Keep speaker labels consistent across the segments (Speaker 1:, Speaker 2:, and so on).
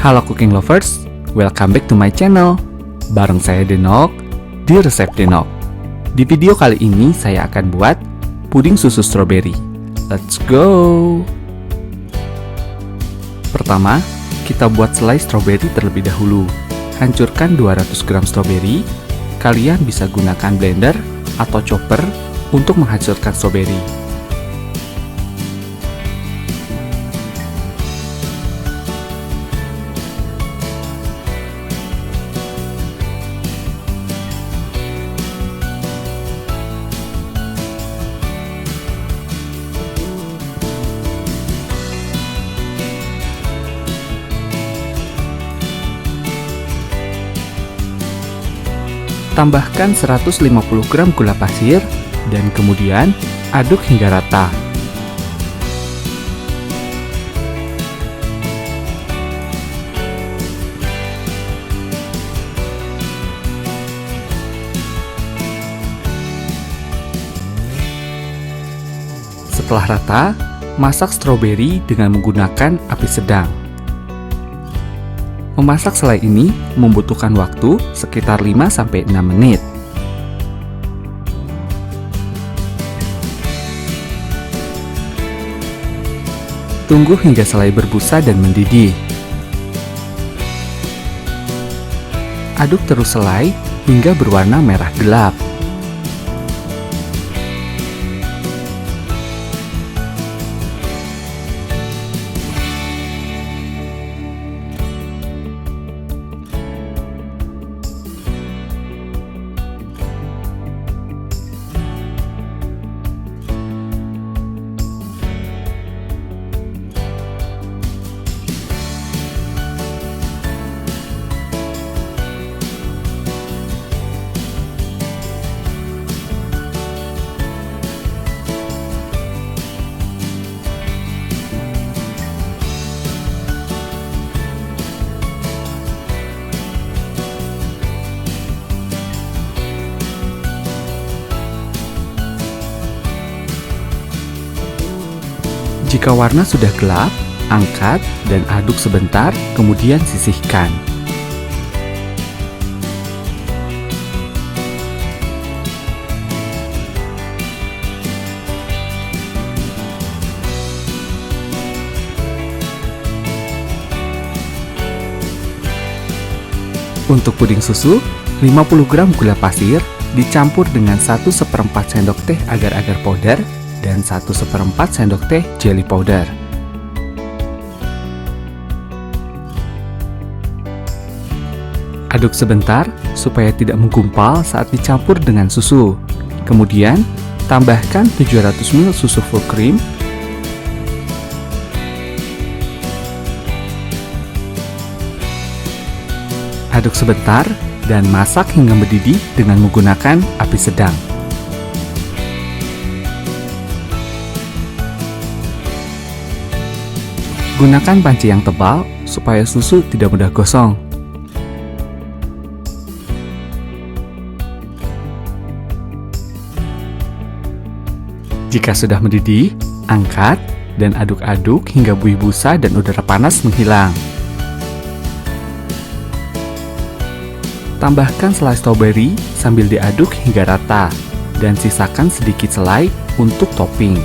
Speaker 1: Halo cooking lovers, welcome back to my channel. Bareng saya Denok, di resep Denok. Di video kali ini saya akan buat puding susu stroberi. Let's go! Pertama, kita buat selai stroberi terlebih dahulu. Hancurkan 200 gram stroberi. Kalian bisa gunakan blender atau chopper untuk menghancurkan stroberi. Tambahkan 150 gram gula pasir dan kemudian aduk hingga rata. Setelah rata, masak stroberi dengan menggunakan api sedang. Memasak selai ini membutuhkan waktu sekitar 5-6 menit. Tunggu hingga selai berbusa dan mendidih. Aduk terus selai hingga berwarna merah gelap. Jika warna sudah gelap, angkat dan aduk sebentar, kemudian sisihkan. Untuk puding susu, 50 gram gula pasir dicampur dengan 1/4 sendok teh agar-agar powder dan 1/4 sendok teh jelly powder. Aduk sebentar supaya tidak menggumpal saat dicampur dengan susu. Kemudian, tambahkan 700 ml susu full cream, aduk sebentar dan masak hingga mendidih dengan menggunakan api sedang. Gunakan panci yang tebal supaya susu tidak mudah gosong. Jika sudah mendidih, angkat dan aduk-aduk hingga buih busa dan udara panas menghilang. Tambahkan selai stroberi sambil diaduk hingga rata dan sisakan sedikit selai untuk topping.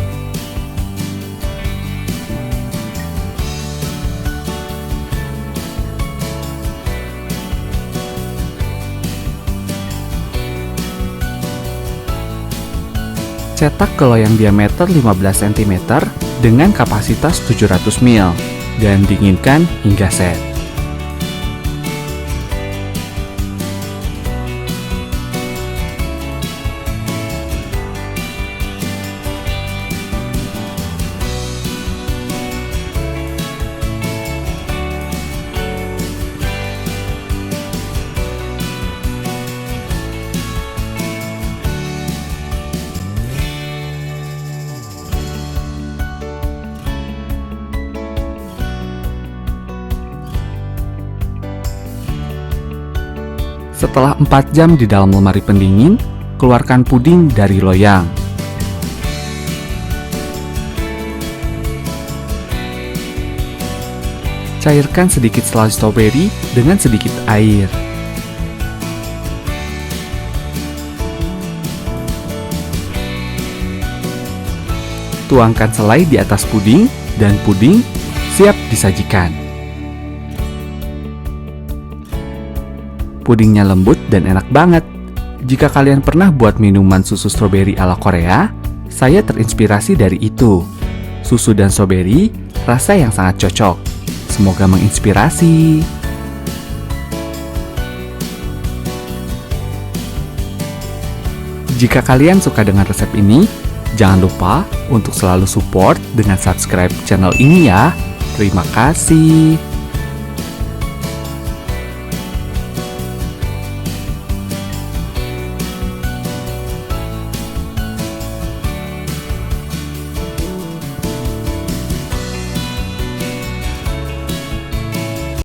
Speaker 1: Cetak ke loyang diameter 15 cm dengan kapasitas 700 ml dan dinginkan hingga set. Setelah 4 jam di dalam lemari pendingin, keluarkan puding dari loyang. Cairkan sedikit selai stroberi dengan sedikit air. Tuangkan selai di atas puding dan puding siap disajikan. Pudingnya lembut dan enak banget. Jika kalian pernah buat minuman susu stroberi ala Korea, saya terinspirasi dari itu. Susu dan stroberi, rasa yang sangat cocok. Semoga menginspirasi. Jika kalian suka dengan resep ini, jangan lupa untuk selalu support dengan subscribe channel ini ya. Terima kasih.